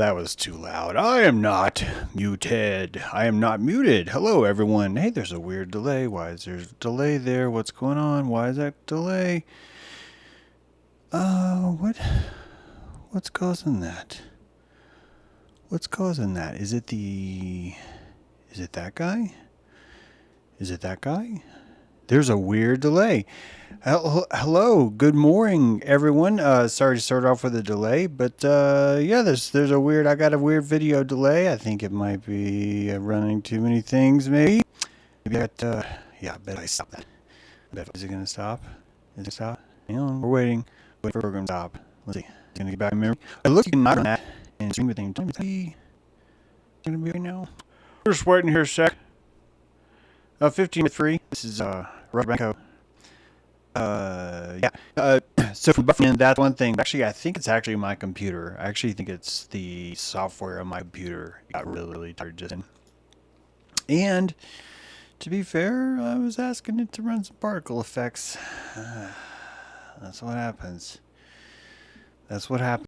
that was too loud. I am not muted. I am not muted. Hello, everyone. Hey, there's a weird delay. Why is there a delay there? What's going on? Why is that delay? What's causing that? What's causing that? Is it that guy? Is it that guy? There's a weird delay. Hello, good morning, everyone. Sorry to start off with a delay, but yeah, there's I got a weird video delay. I think it might be running too many things, maybe. Maybe I got, yeah, I bet I stop that. Is it gonna stop? Is it stop? Hang on, we're waiting. Wait for the program to stop. Let's see. It's gonna get back in memory. I look, you can on that and stream with things. It's gonna be right now. We're just waiting here a sec. 15 to 3. This is Roberto. Yeah. So for buffering, that's one thing. Actually, I think it's actually my computer. I actually think it's the software on my computer. It got really tired just in. And to be fair, I was asking it to run some particle effects. That's what happens. That's what happens.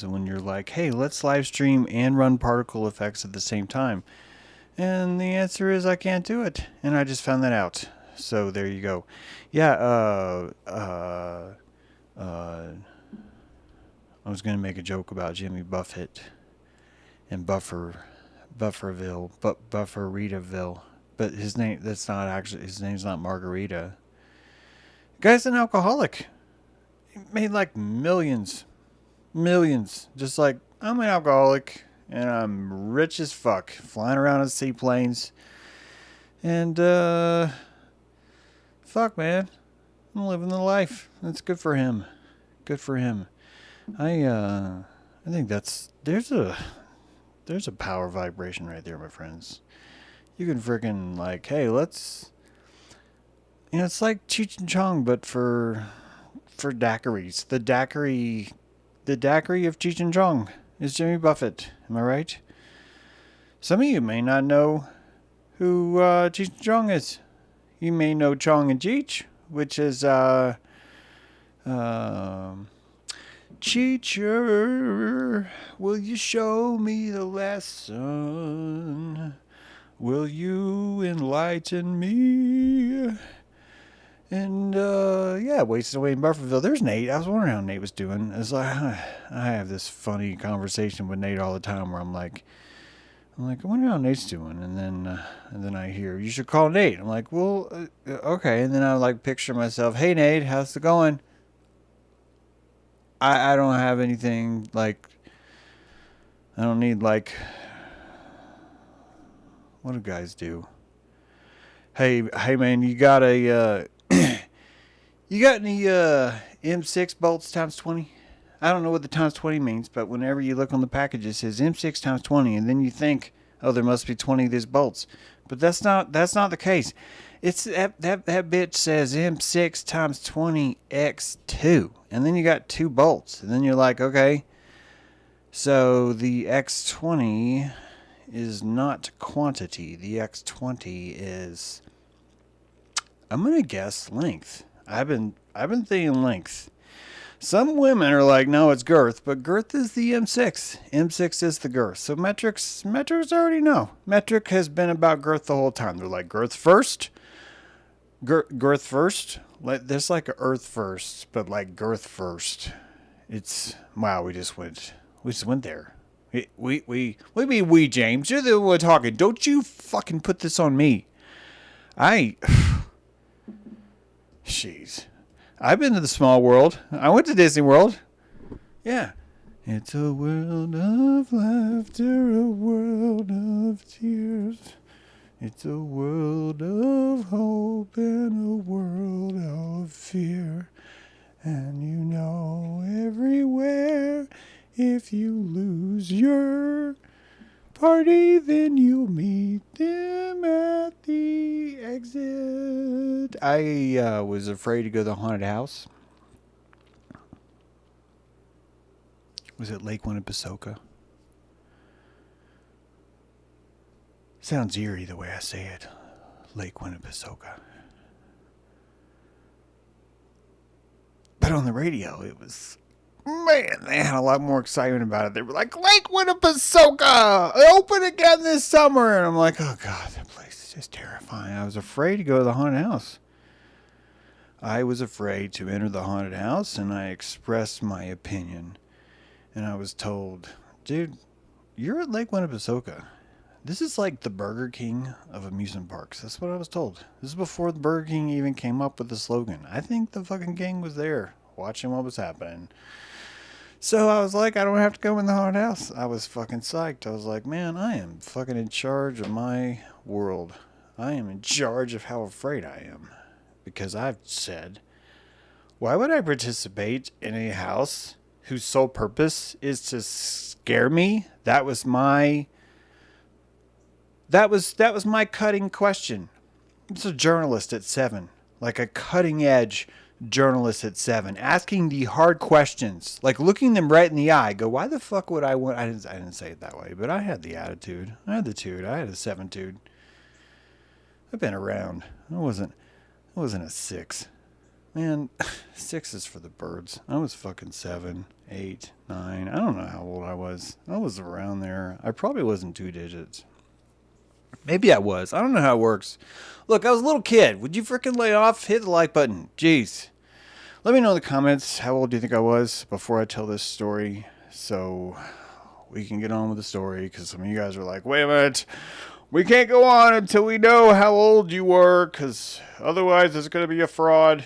When you're like, hey, let's live stream and run particle effects at the same time. And the answer is I can't do it. And I just found that out. So there you go. Yeah, I was going to make a joke about Jimmy Buffett and Bufferitaville. But his name's not Margarita. The guy's an alcoholic. He made like millions. Just like, I'm an alcoholic and I'm rich as fuck, flying around in seaplanes, and fuck, man, I'm living the life. That's good for him. I think there's a power vibration right there, my friends. You can freaking, like, hey, let's, it's like Cheech and Chong, but for daiquiris. The daiquiri of Cheech and Chong is Jimmy Buffett. Am I right? Some of you may not know who Cheech and Chong is. You may know Chong and Cheech, which is Teacher, will you show me the lesson? Will you enlighten me? And, yeah, Wasted Away in Bufferville. There's Nate. I was wondering how Nate was doing. It's like, I have this funny conversation with Nate all the time where I'm like, I wonder how Nate's doing. And then I hear, you should call Nate. I'm like, well, okay. And then I like picture myself, hey, Nate, how's it going? I don't have anything, like, I don't need, like, what do guys do? Hey, man, you got a, you got any M6 bolts times 20? I don't know what the times 20 means, but whenever you look on the package, it says M6 times 20, and then you think, oh, there must be 20 of these bolts. But that's not the case. It's that bitch says M6 times 20 X2, and then you got 2 bolts, and then you're like, okay, so the X20 is not quantity. The X20 is, I'm gonna guess length. I've been thinking length. Some women are like, no, it's girth, but girth is the M6. M6 is the girth. So metrics already know. Metric has been about girth the whole time. They're like, girth first. Girth first. Like, there's like a earth first, but like girth first. It's, wow, we just went there. We mean we, James. You're the one talking. Don't you fucking put this on me. Jeez. I've been to the small world. I went to Disney World. Yeah. It's a world of laughter, a world of tears. It's a world of hope and a world of fear. And you know everywhere, if you lose your party, then you'll meet them at the exit. I was afraid to go to the haunted house. Was it Lake Winnepesaukah? Sounds eerie the way I say it. Lake Winnepesaukah. But on the radio, it was... Man, they had a lot more excitement about it. They were like, Lake Winnepesaukah! Open again this summer! And I'm like, oh God, that place is just terrifying. I was afraid to go to the haunted house. I was afraid to enter the haunted house, and I expressed my opinion. And I was told, dude, you're at Lake Winnepesaukah. This is like the Burger King of amusement parks. That's what I was told. This is before the Burger King even came up with the slogan. I think the fucking gang was there watching what was happening. So I was like, I don't have to go in the haunted house. I was fucking psyched. I was like, man, I am fucking in charge of my world. I am in charge of how afraid I am. Because I've said, why would I participate in a house whose sole purpose is to scare me? That was my cutting question. It's a journalist at 7, like a cutting edge journalist at 7, asking the hard questions, like looking them right in the eye. Go, why the fuck would I want? I didn't say it that way, but I had the attitude. I had the tude. I had a 7-tude. I've been around. I wasn't a 6. Man, 6 is for the birds. I was fucking 7, 8, 9. I don't know how old I was. I was around there. I probably wasn't 2 digits. Maybe I was. I don't know how it works. Look, I was a little kid. Would you freaking lay off? Hit the like button. Jeez. Let me know in the comments, how old do you think I was before I tell this story, so we can get on with the story, because some of you guys are like, wait a minute. We can't go on until we know how old you were, because otherwise it's going to be a fraud.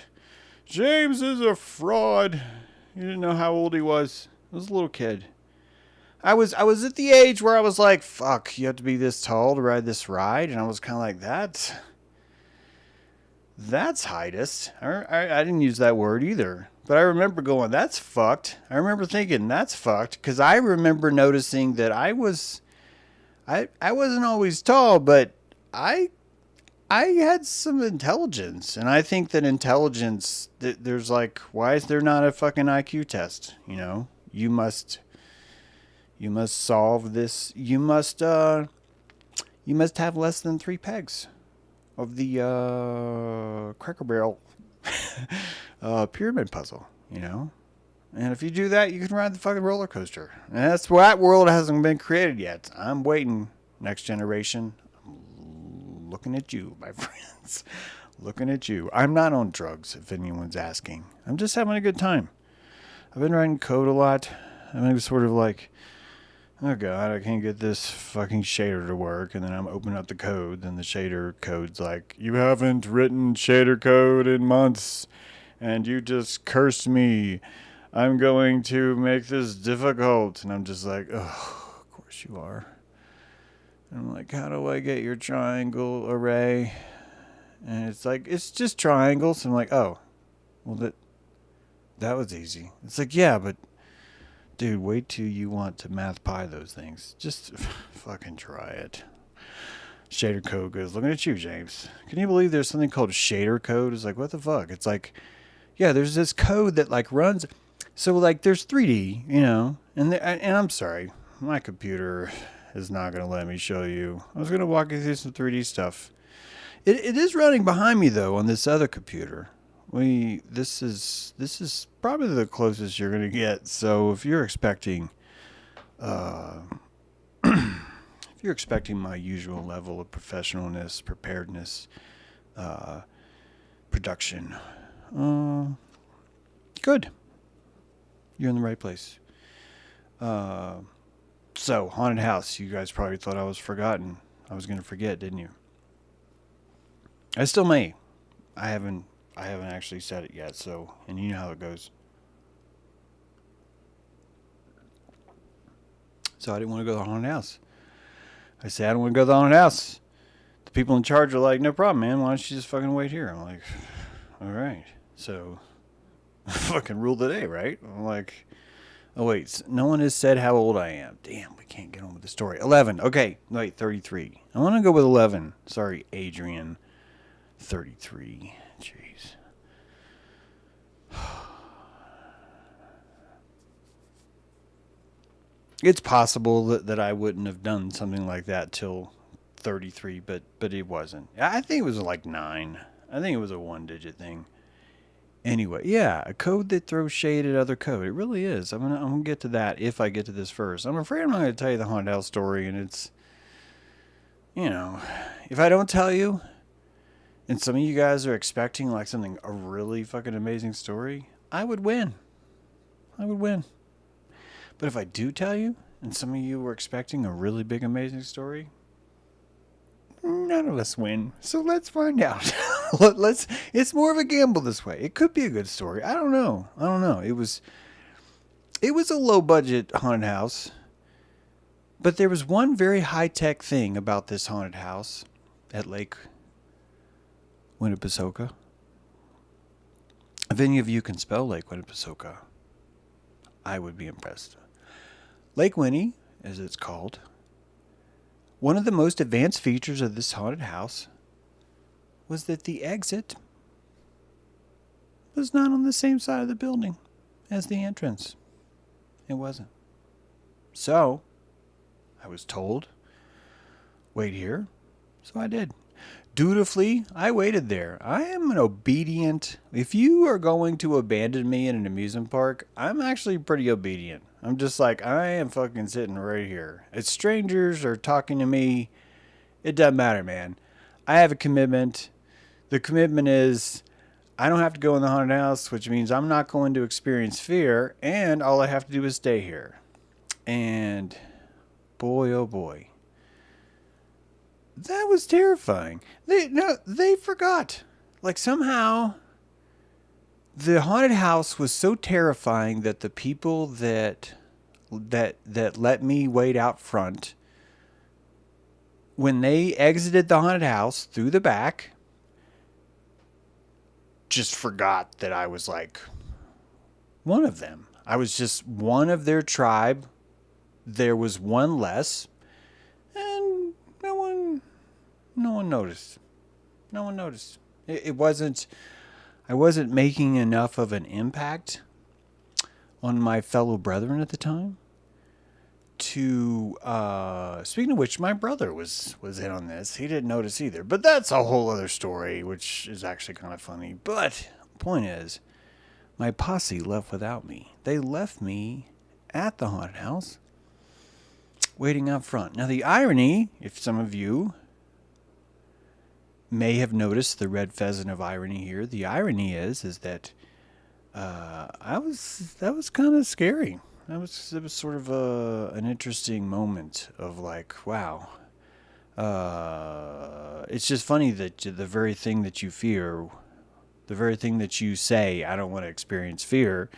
James is a fraud. You didn't know how old he was. I was a little kid. I was at the age where I was like, fuck, you have to be this tall to ride this ride. And I was kind of like, that's heightest. I didn't use that word either. But I remember going, that's fucked. I remember thinking, that's fucked. Because I remember noticing that I wasn't always tall, but I had some intelligence. And I think that intelligence, there's like, why is there not a fucking IQ test? You know, you must solve this. You must have less than 3 pegs of the Cracker Barrel pyramid puzzle, you know? And if you do that, you can ride the fucking roller coaster. And that's why that world hasn't been created yet. I'm waiting. Next generation. I'm looking at you, my friends. Looking at you. I'm not on drugs, if anyone's asking. I'm just having a good time. I've been writing code a lot. I'm sort of like, oh God, I can't get this fucking shader to work. And then I'm opening up the code. Then the shader code's like, you haven't written shader code in months. And you just cursed me. I'm going to make this difficult. And I'm just like, oh, of course you are. And I'm like, how do I get your triangle array? And it's like, it's just triangles. I'm like, oh, well, that was easy. It's like, yeah, but dude, wait till you want to math pi those things. Just fucking try it. Shader code goes, looking at you, James. Can you believe there's something called shader code? It's like, what the fuck? It's like, yeah, there's this code that like runs. So like there's 3D, you know, and I'm sorry, my computer is not going to let me show you. I was going to walk you through some 3D stuff. It is running behind me though on this other computer. This is probably the closest you're going to get. So if you're expecting my usual level of professionalness, preparedness, production, good. You're in the right place. So haunted house. You guys probably thought I was forgotten. I was going to forget, didn't you? I still may. I haven't actually said it yet, so, and you know how it goes. So I didn't want to go to the haunted house. I said, I don't want to go to the haunted house. The people in charge are like, no problem, man. Why don't you just fucking wait here? I'm like, all right. So, fucking rule the day, right? I'm like, oh, wait. No one has said how old I am. Damn, we can't get on with the story. 11. Okay. Wait, 33. I want to go with 11. Sorry, Adrian. 33. Jeez. It's possible that I wouldn't have done something like that till 33, but it wasn't. I think it was like 9. I think it was a one-digit thing. Anyway, yeah, a code that throws shade at other code. It really is. I'm gonna get to that if I get to this first. I'm afraid I'm not gonna tell you the haunted house story, and it's, you know, if I don't tell you, and some of you guys are expecting like something a really fucking amazing story, I would win. I would win. But if I do tell you, and some of you were expecting a really big amazing story, none of us win. So let's find out. let's. It's more of a gamble this way. It could be a good story. I don't know. It was a low budget haunted house, but there was one very high tech thing about this haunted house at Lake Winnepesaukah. If any of you can spell Lake Winnepesaukah, I would be impressed. Lake Winnie, as it's called. One of the most advanced features of this haunted house was that the exit was not on the same side of the building as the entrance. It wasn't. So, I was told, wait here. So I did. Dutifully, I waited there. I am an obedient. If you are going to abandon me in an amusement park, I'm actually pretty obedient. I'm just like, I am fucking sitting right here. If strangers are talking to me, it doesn't matter, man. I have a commitment. The commitment is I don't have to go in the haunted house, which means I'm not going to experience fear, and all I have to do is stay here. And boy, oh boy. That was terrifying. They forgot. Like somehow the haunted house was so terrifying that the people that let me wait out front, when they exited the haunted house through the back, just forgot that I was like one of them. I was just one of their tribe. There was one less, and no one noticed. No one noticed. It wasn't. I wasn't making enough of an impact on my fellow brethren at the time to speaking of which, my brother was in on this. He didn't notice either, but that's a whole other story, which is actually kind of funny. But point is, my posse left without me. They left me at the haunted house waiting out front. Now the irony, if some of you may have noticed the red pheasant of irony here, the irony is that that was kind of scary. It was sort of an interesting moment of like, wow. It's just funny that the very thing that you fear, the very thing that you say, I don't want to experience fear,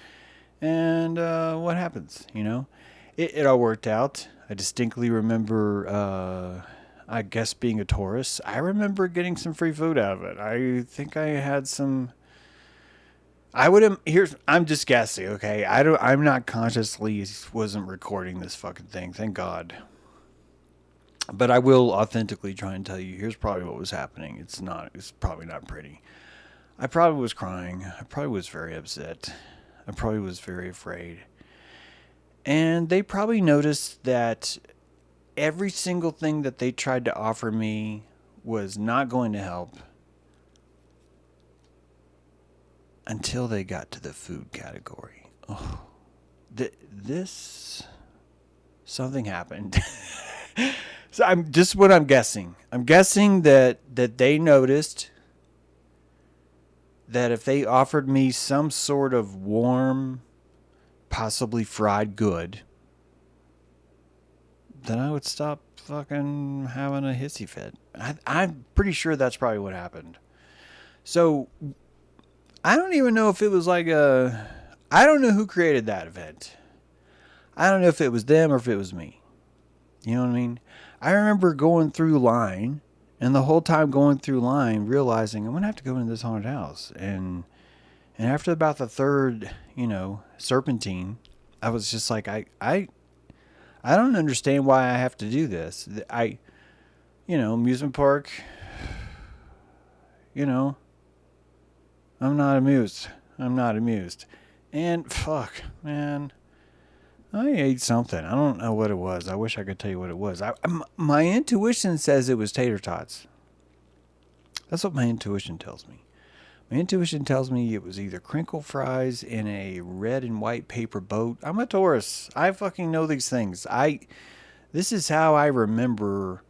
and what happens, you know? It all worked out. I distinctly remember, I guess being a tourist, I remember getting some free food out of it. I think I had some. I'm just guessing, okay? I'm not consciously wasn't recording this fucking thing, thank God. But I will authentically try and tell you, here's probably what was happening. It's probably not pretty. I probably was crying. I probably was very upset. I probably was very afraid. And they probably noticed that every single thing that they tried to offer me was not going to help until they got to the food category. Oh, something happened. So I'm just what I'm guessing. I'm guessing that they noticed that if they offered me some sort of warm, possibly fried good, then I would stop fucking having a hissy fit. I'm pretty sure that's probably what happened. So I don't even know if it was like I don't know who created that event. I don't know if it was them or if it was me. You know what I mean? I remember going through line, and the whole time going through line, realizing I'm going to have to go into this haunted house. And after about the third, serpentine, I was just like, I don't understand why I have to do this. Amusement park, I'm not amused. And fuck, man, I ate something. I don't know what it was. I wish I could tell you what it was. My intuition says it was tater tots. That's what my intuition tells me. My intuition tells me it was either crinkle fries in a red and white paper boat. I'm a Taurus. I fucking know these things. This is how I remember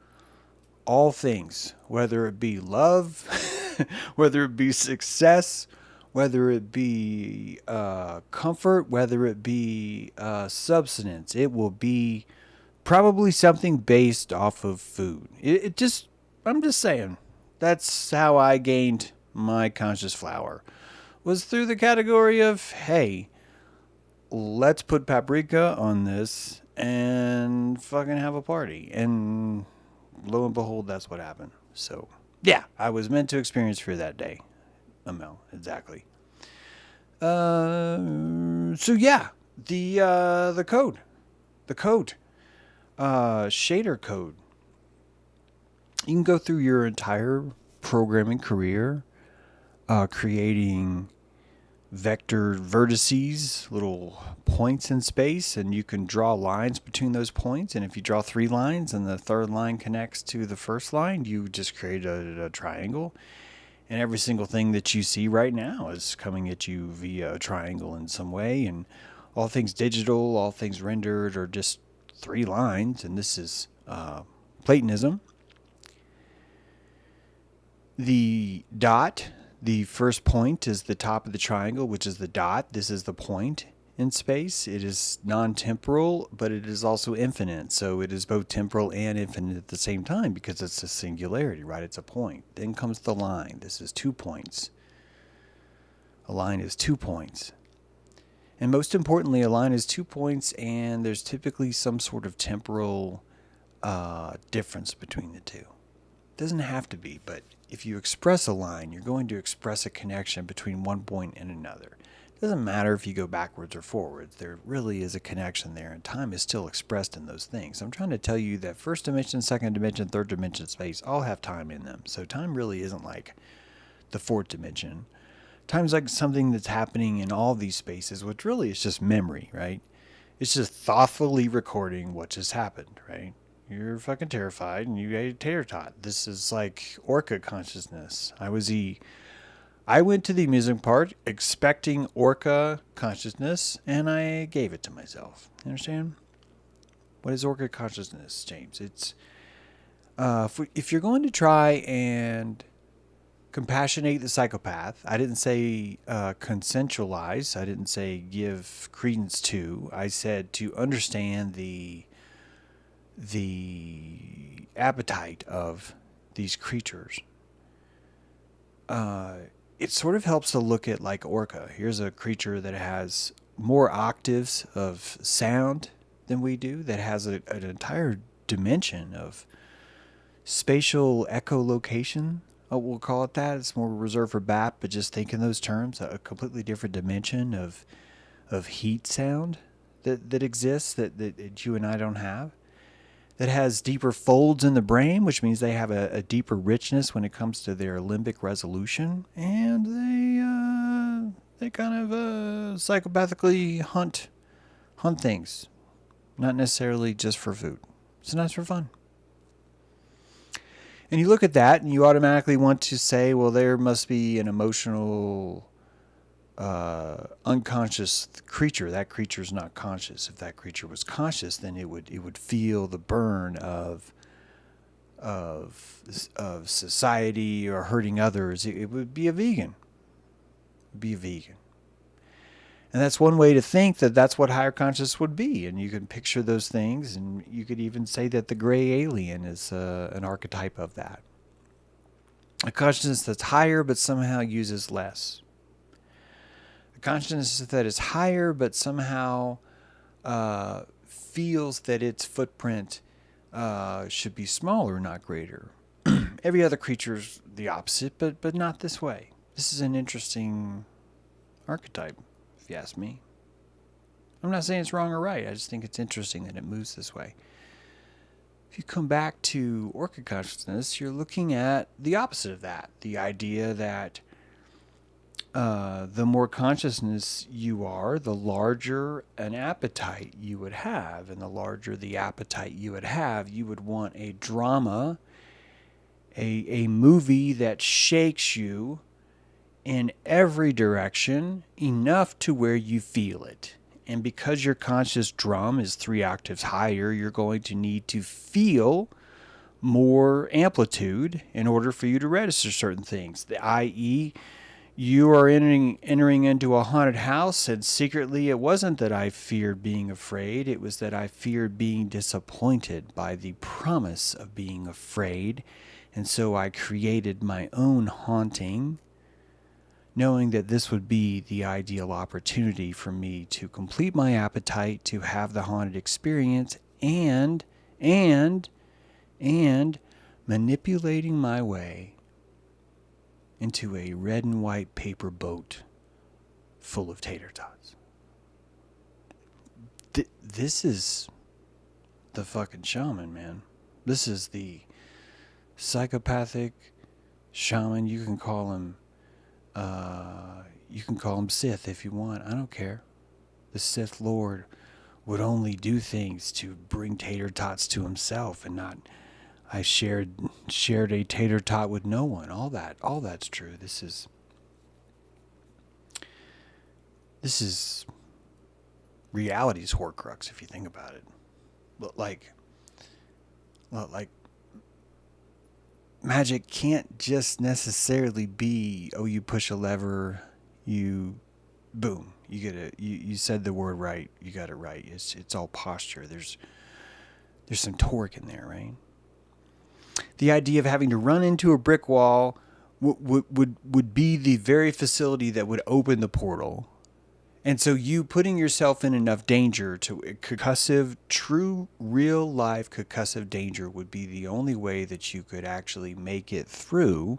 all things, whether it be love, whether it be success, whether it be comfort, whether it be substance. It will be probably something based off of food. I'm just saying, that's how I gained my conscious flower, was through the category of, hey, let's put paprika on this and fucking have a party. And lo and behold, that's what happened. So, yeah, I was meant to experience fear that day. Amel, exactly. So yeah, the code, shader code. You can go through your entire programming career, creating vector vertices, little points in space, and you can draw lines between those points. And if you draw 3 lines and the third line connects to the first line, you just create a triangle. And every single thing that you see right now is coming at you via a triangle in some way. And all things digital, all things rendered are just 3 lines. And this is Platonism. The dot, the first point, is the top of the triangle, which is the dot. This is the point in space. It is non-temporal, but it is also infinite. So it is both temporal and infinite at the same time because it's a singularity, right? It's a point. Then comes the line. This is 2 points. A line is 2 points. And most importantly, a line is 2 points, and there's typically some sort of temporal difference between the two. It doesn't have to be, but if you express a line, you're going to express a connection between one point and another. It doesn't matter if you go backwards or forwards. There really is a connection there, and time is still expressed in those things. I'm trying to tell you that first dimension, second dimension, third dimension space all have time in them. So time really isn't like the fourth dimension. Time's like something that's happening in all these spaces, which really is just memory, right? It's just thoughtfully recording what just happened, right? You're fucking terrified and you ate a tater tot. This is like orca consciousness. I went to the amusement park expecting orca consciousness, and I gave it to myself. You understand? What is orca consciousness, James? It's if you're going to try and compassionate the psychopath, I didn't say consensualize. I didn't say give credence to. I said to understand the appetite of these creatures. It sort of helps to look at like orca. Here's a creature that has more octaves of sound than we do, that has an entire dimension of spatial echolocation. We'll call it that. It's more reserved for BAP, but just think in those terms. A completely different dimension of heat sound that exists that you and I don't have. That has deeper folds in the brain, which means they have a deeper richness when it comes to their limbic resolution, and they kind of psychopathically hunt things, not necessarily just for food. Sometimes for fun. And you look at that, and you automatically want to say, well, there must be an emotional, unconscious creature. That creature's not conscious. If that creature was conscious, then it would feel the burn of society or hurting others. It would be a vegan. And that's one way to think that that's what higher conscious would be. And you can picture those things, and you could even say that the gray alien is an archetype of that. A consciousness that's higher but somehow uses less. A consciousness that is higher but somehow feels that its footprint should be smaller, not greater. Every other creature's the opposite, but not this way. This is an interesting archetype, if you ask me. I'm not saying it's wrong or right. I just think it's interesting that it moves this way. If you come back to orchid consciousness, you're looking at the opposite of that. The idea that the more consciousness you are, the larger an appetite you would have. And the larger the appetite you would have, you would want a drama, a movie that shakes you in every direction enough to where you feel it. And because your conscious drum is 3 octaves higher, you're going to need to feel more amplitude in order for you to register certain things. I.e., you are entering into a haunted house, and secretly it wasn't that I feared being afraid. It was that I feared being disappointed by the promise of being afraid. And so I created my own haunting, knowing that this would be the ideal opportunity for me to complete my appetite, to have the haunted experience, and manipulating my way into a red and white paper boat full of tater tots. This is the fucking shaman, man. This is the psychopathic shaman. You can call him Sith if you want. I don't care. The Sith Lord would only do things to bring tater tots to himself, and not I shared a tater tot with no one. All that's true. This is reality's Horcrux, if you think about it. Like magic can't just necessarily be, oh, you push a lever, you boom, you get it. You said the word right, you got it right. It's all posture. There's some torque in there, right? The idea of having to run into a brick wall would be the very facility that would open the portal. And so you putting yourself in enough danger to concussive, true, real life concussive danger would be the only way that you could actually make it through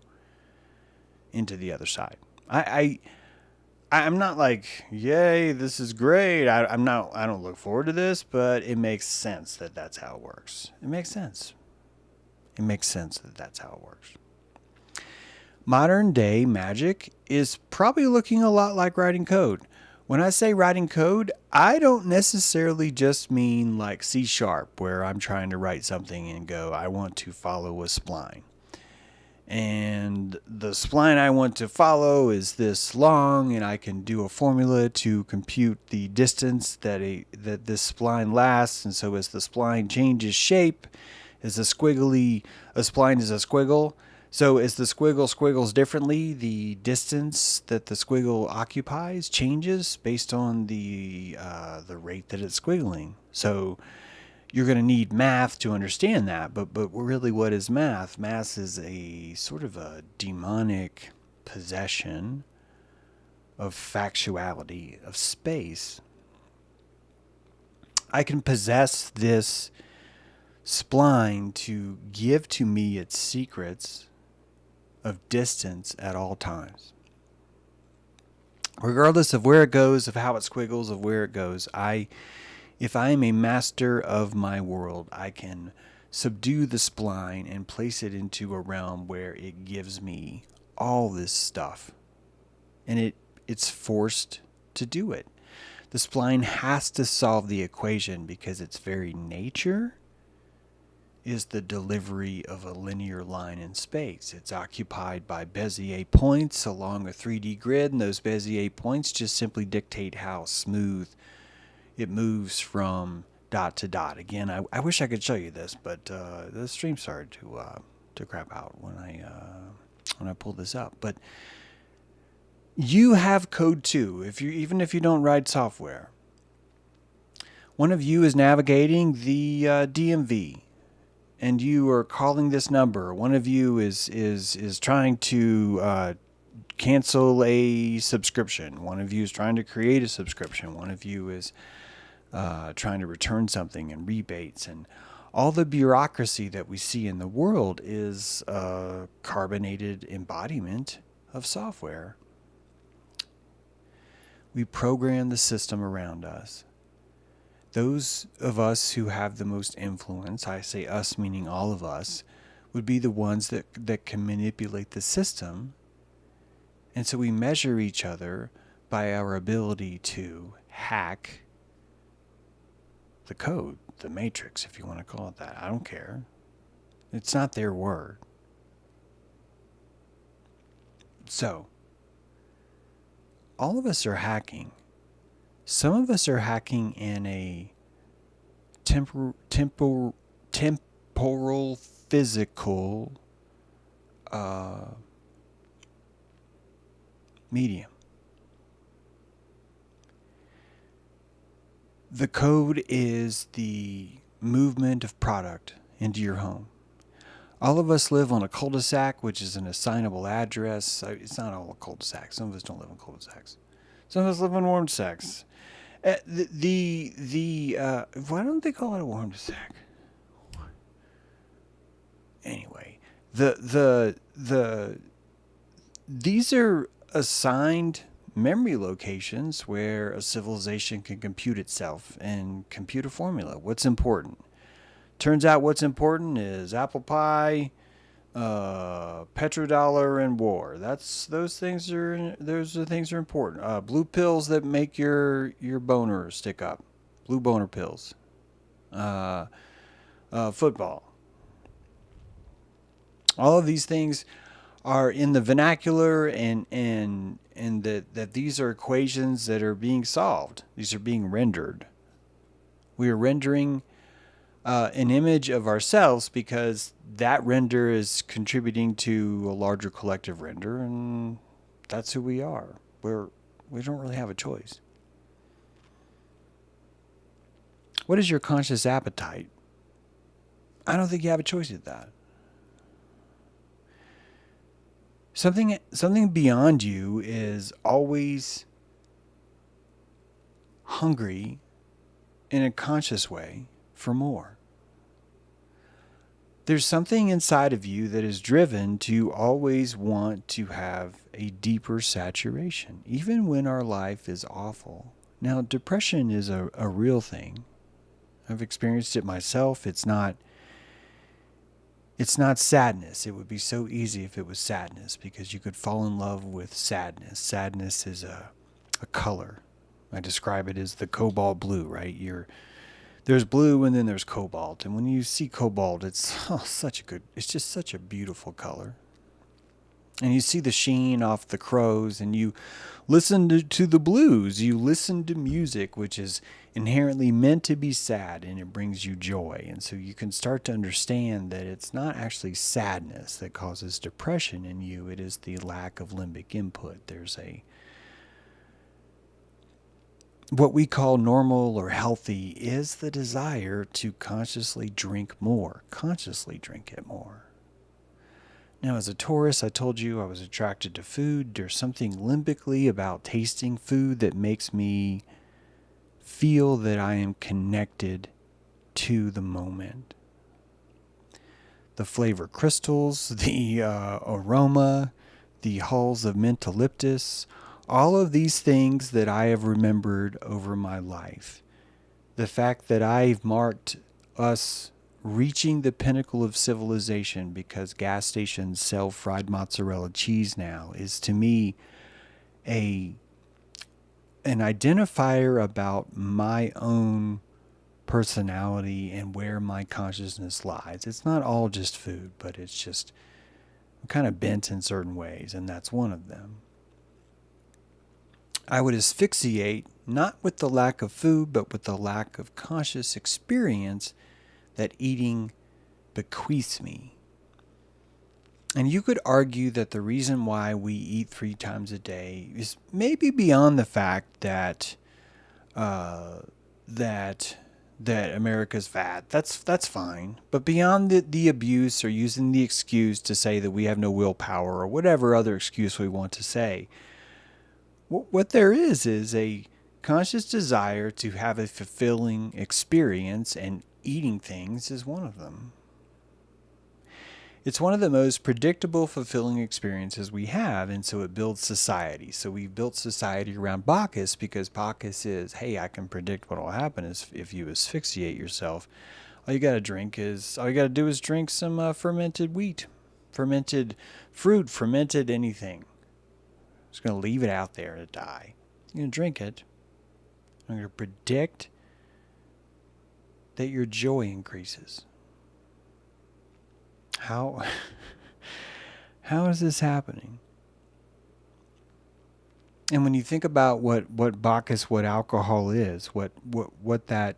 into the other side. I'm not like, yay, this is great. I don't look forward to this, but it makes sense that that's how it works. It makes sense. It makes sense that that's how it works. Modern day magic is probably looking a lot like writing code. When I say writing code, I don't necessarily just mean like C#, where I'm trying to write something and go, I want to follow a spline. And the spline I want to follow is this long, and I can do a formula to compute the distance that this spline lasts. And so as the spline changes shape, a spline is a squiggle. So as the squiggle squiggles differently, the distance that the squiggle occupies changes based on the rate that it's squiggling. So you're going to need math to understand that. But really, what is math? Math is a sort of a demonic possession of factuality, of space. I can possess this spline to give to me its secrets of distance at all times. Regardless of where it goes, of how it squiggles, of where it goes, if I am a master of my world, I can subdue the spline and place it into a realm where it gives me all this stuff. And it's forced to do it. The spline has to solve the equation because its very nature is the delivery of a linear line in space. It's occupied by Bezier points along a 3D grid, and those Bezier points just simply dictate how smooth it moves from dot to dot. Again, I wish I could show you this, but the stream started to crap out when I pulled this up. But you have code too. Even if you don't write software, one of you is navigating the DMV, and you are calling this number. One of you is trying to cancel a subscription. One of you is trying to create a subscription. One of you is trying to return something, and rebates, and all the bureaucracy that we see in the world is a carbonated embodiment of software. We program the system around us. Those of us who have the most influence, I say us meaning all of us, would be the ones that can manipulate the system And so we measure each other by our ability to hack the code, the matrix, if you want to call it that. I don't care. It's not their word. So, all of us are hacking. Some of us are hacking in a temporal, physical medium. The code is the movement of product into your home. All of us live on a cul-de-sac, which is an assignable address. It's not all a cul-de-sac. Some of us don't live in cul-de-sacs. Some of us live in warm-de-sacs. Why don't they call it a warm-de-sac? Anyway, these are assigned memory locations where a civilization can compute itself and compute a formula. What's important? Turns out what's important is apple pie, petrodollar, and war. Those things are important. Blue pills that make your boner stick up. Blue boner pills. Football. All of these things are in the vernacular, and that these are equations that are being solved. These are being rendered. We are rendering an image of ourselves because that render is contributing to a larger collective render, and that's who we are. We don't really have a choice. What is your conscious appetite? I don't think you have a choice at that. Something beyond you is always hungry in a conscious way for more. There's something inside of you that is driven to always want to have a deeper saturation, even when our life is awful. Now, depression is a real thing. I've experienced it myself. It's not sadness. It would be so easy if it was sadness, because you could fall in love with sadness. Sadness is a color. I describe it as the cobalt blue, right? There's blue and then there's cobalt. And when you see cobalt, it's just such a beautiful color. And you see the sheen off the crows, and you listen to the blues. You listen to music, which is inherently meant to be sad, and it brings you joy. And so you can start to understand that it's not actually sadness that causes depression in you. It is the lack of limbic input. There's what we call normal or healthy is the desire to consciously drink more, consciously drink it more. Now, as a Taurus, I told you I was attracted to food. There's something limbically about tasting food that makes me feel that I am connected to the moment. The flavor crystals, the aroma, the hulls of mentoliptus, all of these things that I have remembered over my life. The fact that I've marked us reaching the pinnacle of civilization because gas stations sell fried mozzarella cheese now is, to me, an identifier about my own personality and where my consciousness lies. It's not all just food, but it's just, I'm kind of bent in certain ways, and that's one of them. I would asphyxiate not with the lack of food, but with the lack of conscious experience that eating bequeaths me. And you could argue that the reason why we eat 3 times a day is maybe beyond the fact that America's fat. That's fine. But beyond the abuse or using the excuse to say that we have no willpower or whatever other excuse we want to say, what there is a conscious desire to have a fulfilling experience, and eating things is one of them. It's one of the most predictable, fulfilling experiences we have, and so it builds society. So we built society around Bacchus because Bacchus is, hey, I can predict what will happen if you asphyxiate yourself. All you got to do is drink some fermented wheat, fermented fruit, fermented anything. just going to leave it out there to die. You're going to drink it. I'm going to predict that your joy increases. How is this happening? And when you think about what Bacchus, what alcohol is, what that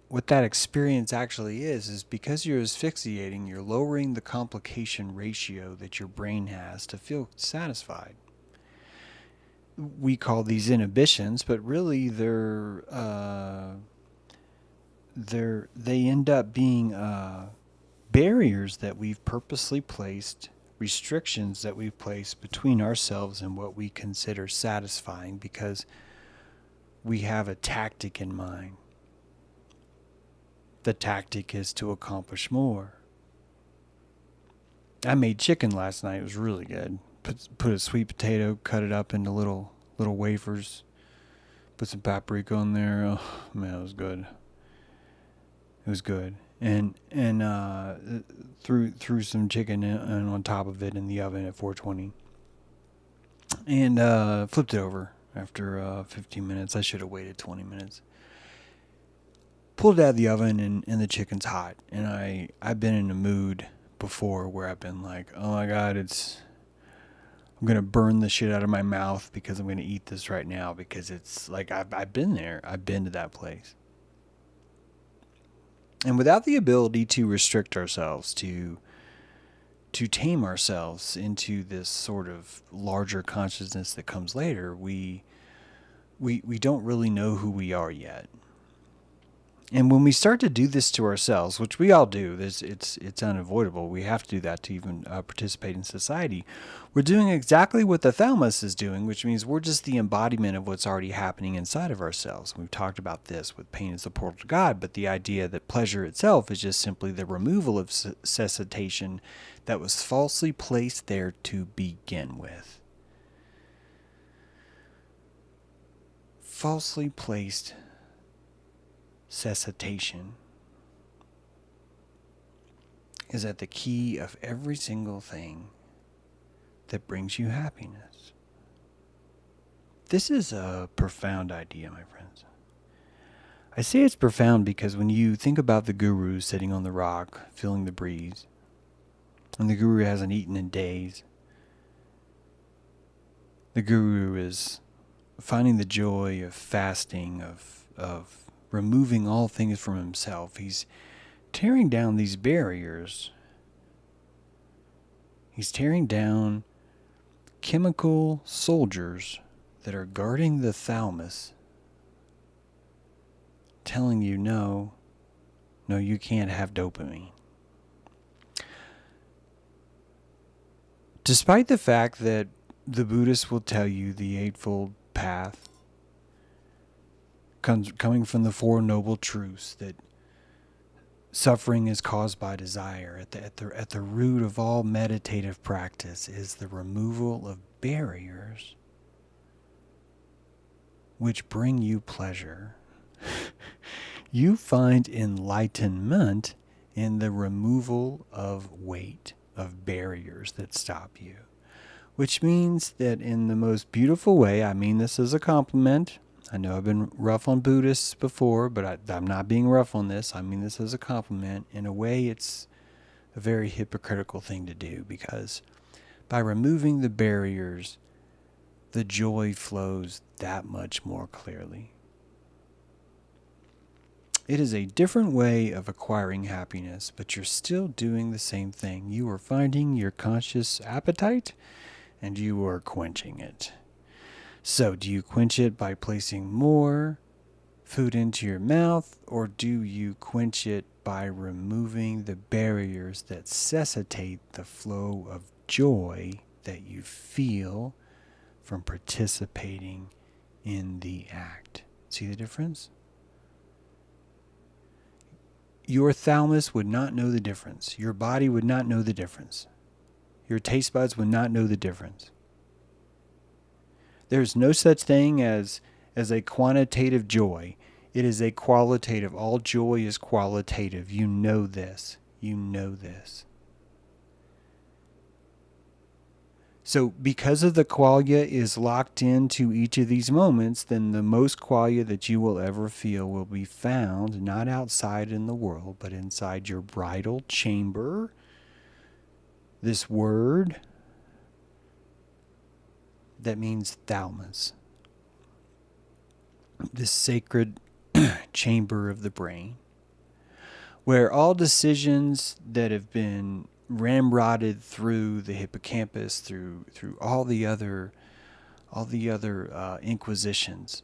experience actually is because you're asphyxiating, you're lowering the complication ratio that your brain has to feel satisfied. We call these inhibitions, but really they end up being barriers that we've purposely placed, restrictions that we've placed between ourselves and what we consider satisfying because we have a tactic in mind. The tactic is to accomplish more. I made chicken last night. It was really good. Put a sweet potato, cut it up into little wafers. Put some paprika on there. Oh man, it was good. It was good. And threw some chicken in on top of it in the oven at 420. And flipped it over after 15 minutes. I should have waited 20 minutes. Pulled it out of the oven and the chicken's hot. And I've been in a mood before where I've been like, oh my God, I'm going to burn the shit out of my mouth because I'm going to eat this right now because it's like I've been there. I've been to that place. And without the ability to restrict ourselves, to tame ourselves into this sort of larger consciousness that comes later, we don't really know who we are yet. And when we start to do this to ourselves, which we all do, it's unavoidable. We have to do that to even participate in society. We're doing exactly what the thalamus is doing, which means we're just the embodiment of what's already happening inside of ourselves. We've talked about this with pain is the portal to God, but the idea that pleasure itself is just simply the removal of cessation that was falsely placed there to begin with. Falsely placed cessation is at the key of every single thing that brings you happiness. This is a profound idea, my friends. I say it's profound because when you think about the guru sitting on the rock, feeling the breeze, and the guru hasn't eaten in days, the guru is finding the joy of fasting, of removing all things from himself. He's tearing down these barriers. He's tearing down chemical soldiers that are guarding the thalamus, telling you, no, you can't have dopamine. Despite the fact that the Buddhists will tell you the Eightfold Path coming from the Four Noble Truths, that suffering is caused by desire. At the root of all meditative practice is the removal of barriers which bring you pleasure. You find enlightenment in the removal of weight, of barriers that stop you. Which means that in the most beautiful way, I mean this as a compliment. I know I've been rough on Buddhists before, but I'm not being rough on this. I mean this as a compliment. In a way, it's a very hypocritical thing to do because by removing the barriers, the joy flows that much more clearly. It is a different way of acquiring happiness, but you're still doing the same thing. You are finding your conscious appetite and you are quenching it. So, do you quench it by placing more food into your mouth, or do you quench it by removing the barriers that necessitate the flow of joy that you feel from participating in the act? See the difference? Your thalamus would not know the difference. Your body would not know the difference. Your taste buds would not know the difference. There's no such thing as a quantitative joy. It is a qualitative. All joy is qualitative. You know this. You know this. So because of the qualia is locked into each of these moments, then the most qualia that you will ever feel will be found not outside in the world, but inside your bridal chamber. This word that means thalamus, this sacred chamber of the brain, where all decisions that have been ramrodded through the hippocampus, through all the other inquisitions,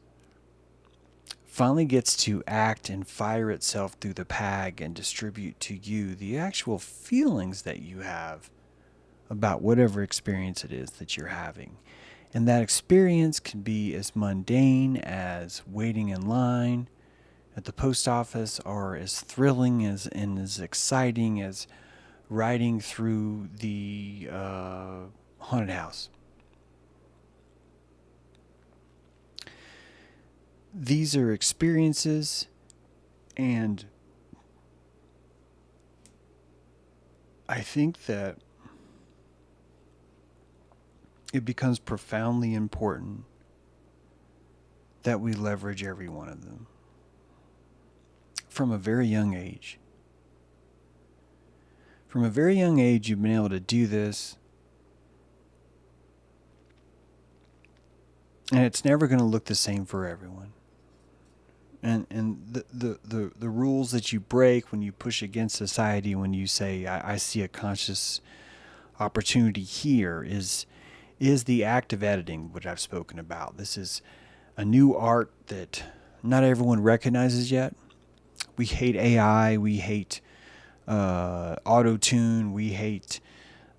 finally gets to act and fire itself through the PAG and distribute to you the actual feelings that you have about whatever experience it is that you're having. And that experience can be as mundane as waiting in line at the post office, or as thrilling and as exciting as riding through the haunted house. These are experiences, and I think that it becomes profoundly important that we leverage every one of them from a very young age. From a very young age, you've been able to do this, and it's never going to look the same for everyone. And the rules that you break when you push against society, when you say, I see a conscious opportunity here, is the act of editing, which I've spoken about. This is a new art that not everyone recognizes yet. We hate AI, we hate auto-tune, we hate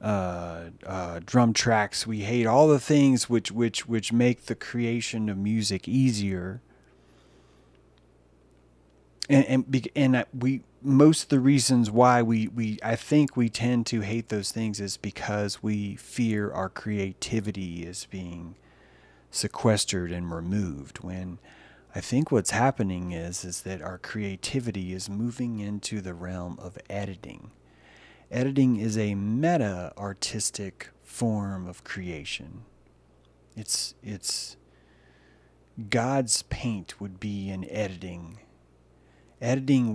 drum tracks, we hate all the things which make the creation of music easier. And we most of the reasons why we I think we tend to hate those things is because we fear our creativity is being sequestered and removed, when I think what's happening is that our creativity is moving into the realm of editing. Editing is a meta artistic form of creation. It's God's paint would be in editing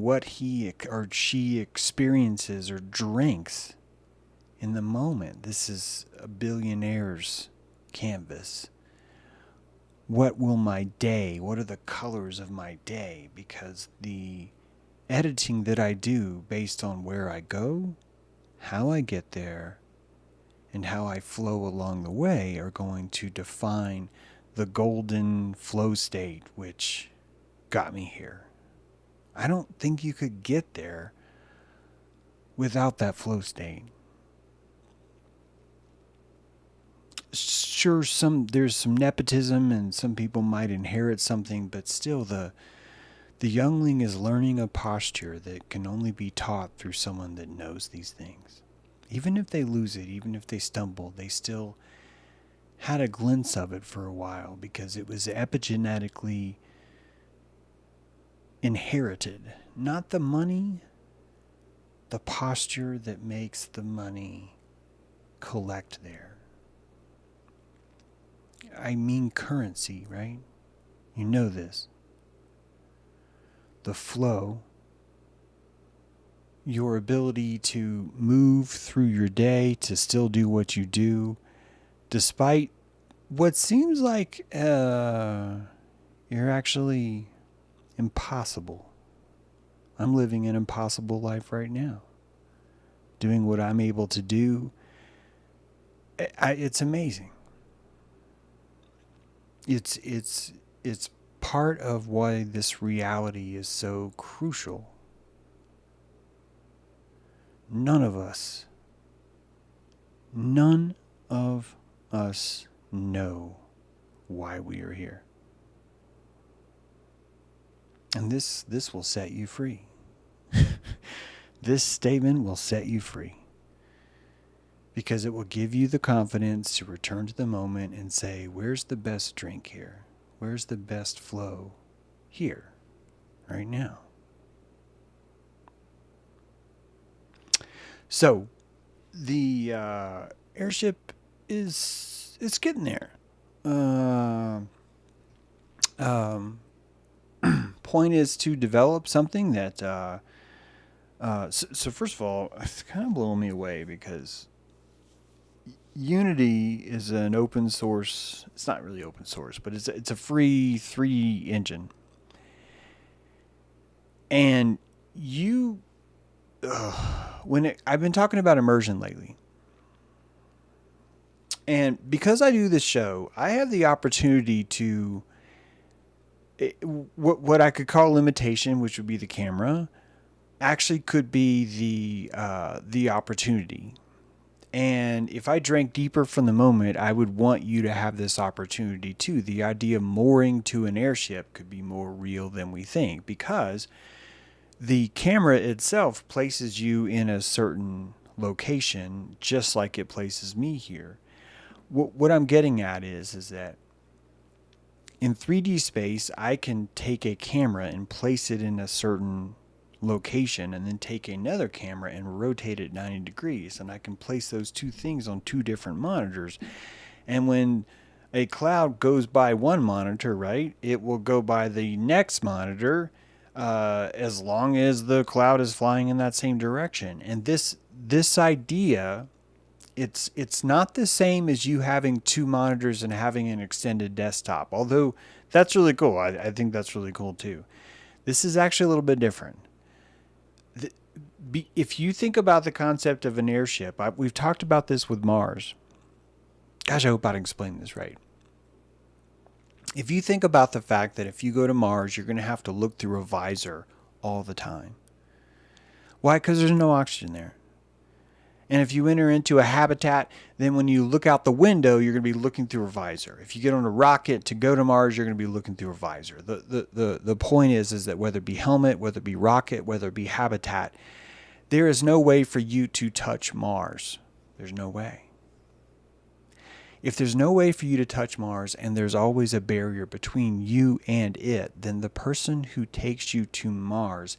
what he or she experiences or drinks in the moment. This is a billionaire's canvas. What are the colors of my day? Because the editing that I do based on where I go, how I get there, and how I flow along the way are going to define the golden flow state which got me here. I don't think you could get there without that flow state. Sure, there's some nepotism and some people might inherit something, but still the youngling is learning a posture that can only be taught through someone that knows these things. Even if they lose it, even if they stumble, they still had a glimpse of it for a while because it was epigenetically inherited. Not the money, the posture that makes the money collect there. I mean currency, right? You know this. The flow, your ability to move through your day, to still do what you do, despite what seems like you're actually impossible. I'm living an impossible life right now. Doing what I'm able to do. It's amazing. It's part of why this reality is so crucial. None of us know why we are here. And this will set you free. This statement will set you free. Because it will give you the confidence to return to the moment and say, where's the best drink here? Where's the best flow? Here, right now. So, the airship is it's getting there. Uh, um, Point is to develop something that. So first of all, it's kind of blowing me away because Unity is an open source. It's not really open source, but it's a free 3D engine, and you I've been talking about immersion lately. And because I do this show, I have the opportunity to what I could call limitation, which would be the camera, actually could be the opportunity. And if I drank deeper from the moment, I would want you to have this opportunity too. The idea of mooring to an airship could be more real than we think, because the camera itself places you in a certain location, just like it places me here. What I'm getting at is that in 3D space, I can take a camera and place it in a certain location, and then take another camera and rotate it 90 degrees, and I can place those two things on two different monitors. And when a cloud goes by one monitor, right, it will go by the next monitor, as long as the cloud is flying in that same direction. And this idea, it's not the same as you having two monitors and having an extended desktop, although that's really cool. I think that's really cool too. This is actually a little bit different. If you think about the concept of an airship, we've talked about this with Mars. Gosh, I hope I explained this right. If you think about the fact that if you go to Mars, you're going to have to look through a visor all the time. Why? Because there's no oxygen there. And if you enter into a habitat, then when you look out the window, you're going to be looking through a visor. If you get on a rocket to go to Mars, you're going to be looking through a visor. The point is that whether it be helmet, whether it be rocket, whether it be habitat, there is no way for you to touch Mars. There's no way. If there's no way for you to touch Mars, and there's always a barrier between you and it, then the person who takes you to Mars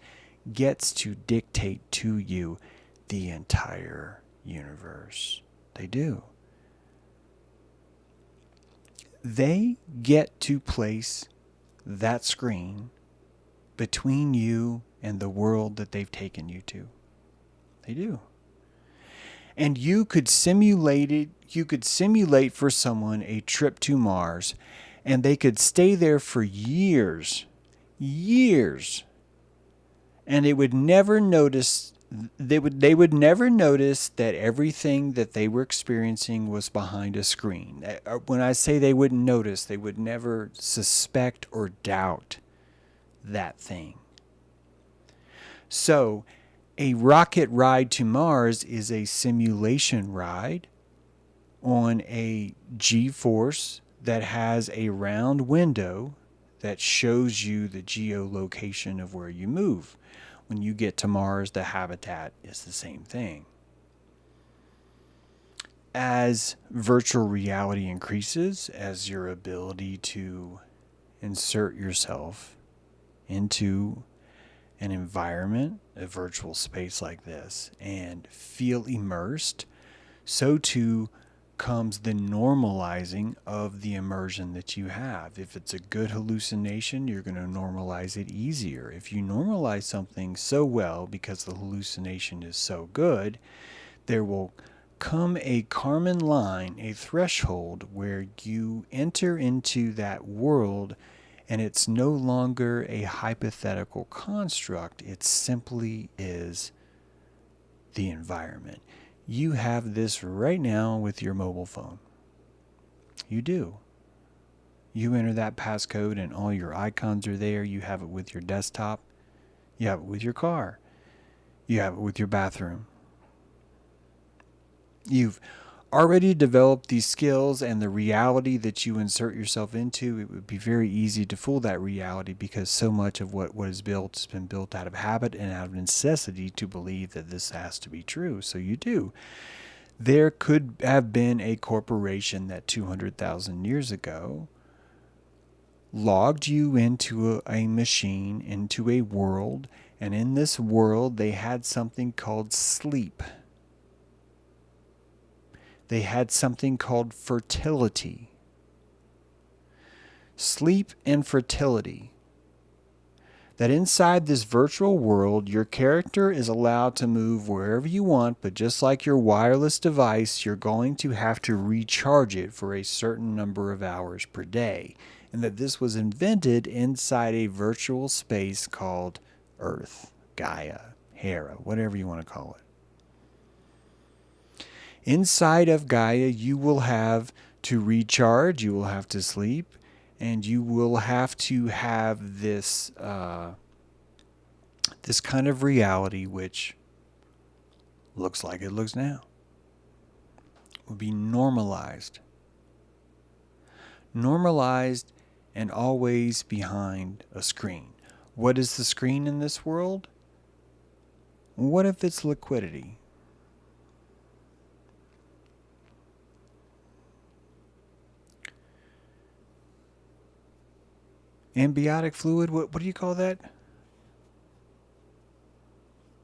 gets to dictate to you the entire universe. They do. They get to place that screen between you and the world that they've taken you to. They do. And you could simulate for someone a trip to Mars, and they could stay there for years, and they would never notice that everything that they were experiencing was behind a screen. When I say they wouldn't notice, they would never suspect or doubt that thing. So, a rocket ride to Mars is a simulation ride on a G-force that has a round window that shows you the geolocation of where you move. When you get to Mars, the habitat is the same thing. As virtual reality increases, as your ability to insert yourself into an environment, a virtual space like this, and feel immersed, so too comes the normalizing of the immersion that you have. If it's a good hallucination, you're going to normalize it easier. If you normalize something so well because the hallucination is so good, there will come a Kármán line, a threshold where you enter into that world, and it's no longer a hypothetical construct. It simply is the environment. You have this right now with your mobile phone. You do. You enter that passcode and all your icons are there. You have it with your desktop. You have it with your car. You have it with your bathroom. You've already developed these skills, and the reality that you insert yourself into, it would be very easy to fool that reality, because so much of what is built has been built out of habit and out of necessity to believe that this has to be true. So you do. There could have been a corporation that 200,000 years ago logged you into a machine, into a world, and in this world they had something called sleep. they had something called fertility. Sleep and fertility. That inside this virtual world, your character is allowed to move wherever you want, but just like your wireless device, you're going to have to recharge it for a certain number of hours per day. And that this was invented inside a virtual space called Earth, Gaia, Hera, whatever you want to call it. Inside of Gaia, you will have to recharge, you will have to sleep, and you will have to have this this kind of reality, which looks like it looks now, will be normalized. Normalized and always behind a screen. What is the screen in this world? What if it's liquidity? Amniotic fluid? What do you call that?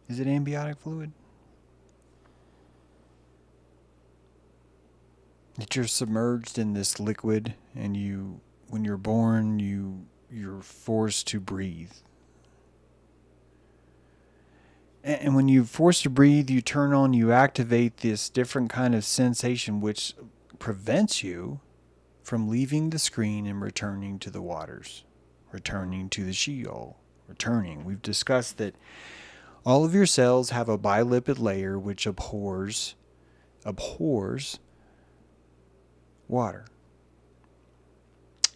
Is it amniotic fluid? That you're submerged in this liquid, and when you're born, you're forced to breathe. And when you're forced to breathe, you activate this different kind of sensation which prevents you from leaving the screen and returning to the waters, returning to the Sheol, returning. We've discussed that all of your cells have a bilipid layer which abhors water.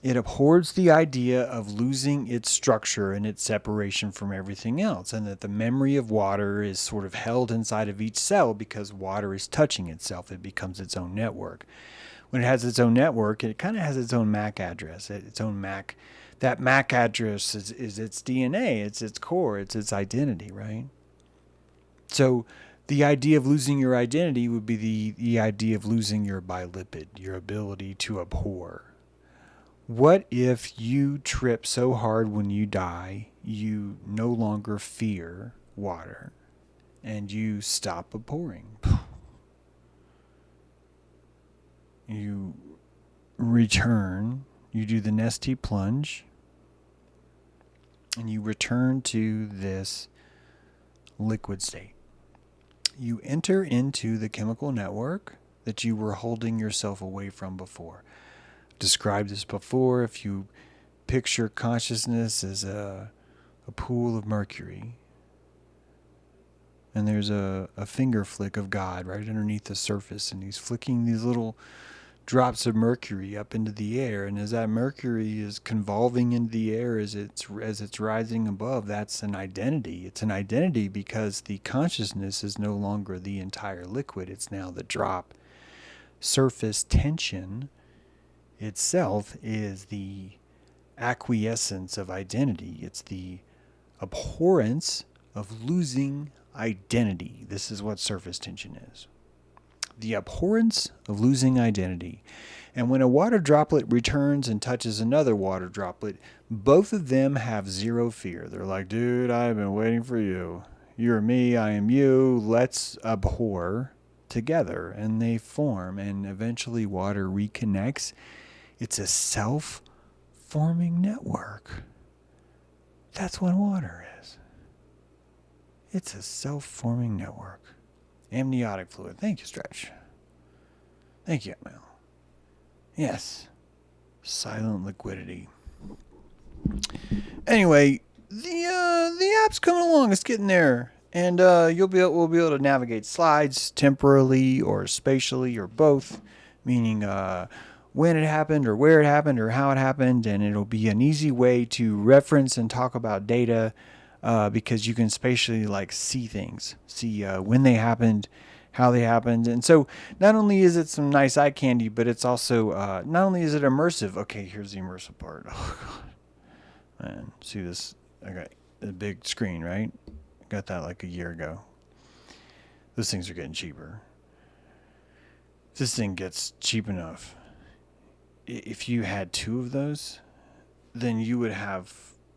It abhors the idea of losing its structure and its separation from everything else, and that the memory of water is sort of held inside of each cell because water is touching itself. It becomes its own network. When it has its own network, it kind of has its own MAC address, its own MAC. That MAC address is its DNA, it's its core, it's its identity, right? So the idea of losing your identity would be the idea of losing your bilipid, your ability to abhor. What if you trip so hard when you die, you no longer fear water, and you stop abhorring? You return, you do the Nestea plunge, and you return to this liquid state. You enter into the chemical network that you were holding yourself away from before. Described this before. If you picture consciousness as a pool of mercury, and there's a finger flick of God right underneath the surface, and he's flicking these little drops of mercury up into the air, and as that mercury is convolving into the air as it's rising above, that's an identity. It's an identity because the consciousness is no longer the entire liquid, it's now the drop. Surface tension itself is the acquiescence of identity. It's the abhorrence of losing identity. This is what surface tension is. The abhorrence of losing identity. And when a water droplet returns and touches another water droplet, both of them have zero fear. They're like, dude, I've been waiting for you. You're me, I am you. Let's abhor together. And they form, and eventually water reconnects. It's a self-forming network. That's what water is. It's a self-forming network. Amniotic fluid. Thank you, Stretch. Thank you, Mel. Yes. Silent liquidity. Anyway, the app's coming along. It's getting there. And we'll be able to navigate slides temporally or spatially or both, meaning when it happened or where it happened or how it happened, and it'll be an easy way to reference and talk about data because you can spatially see things, see when they happened, how they happened. And so not only is it some nice eye candy, but it's also not only is it immersive. Okay, here's the immersive part. Oh God, man, see this? I got a big screen, right? Got that a year ago. Those things are getting cheaper. This thing gets cheap enough. If you had two of those, then you would have.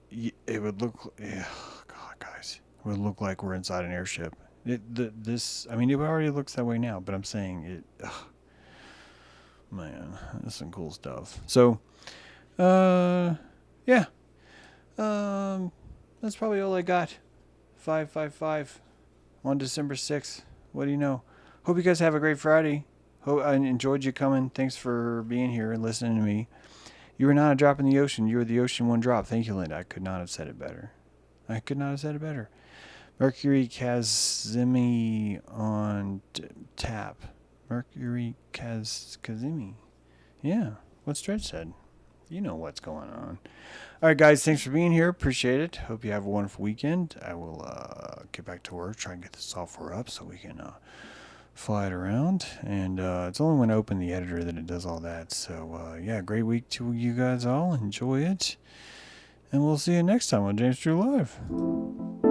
It would look. God, guys, it would look like we're inside an airship. It already looks that way now. But I'm saying it. Man, that's some cool stuff. So, yeah. That's probably all I got. 555 on December 6th. What do you know? Hope you guys have a great Friday. Hope I enjoyed you coming. Thanks for being here and listening to me. You were not a drop in the ocean. You were the ocean one drop. Thank you, Linda. I could not have said it better. Mercury Kazemi on tap. Mercury Kazemi. Yeah, what Stretch said. You know what's going on. All right, guys, thanks for being here. Appreciate it. Hope you have a wonderful weekend. I will get back to work, try and get the software up so we can fly it around. And it's only when I open the editor that it does all that. So, yeah, great week to you guys all. Enjoy it. And we'll see you next time on James Drew Live.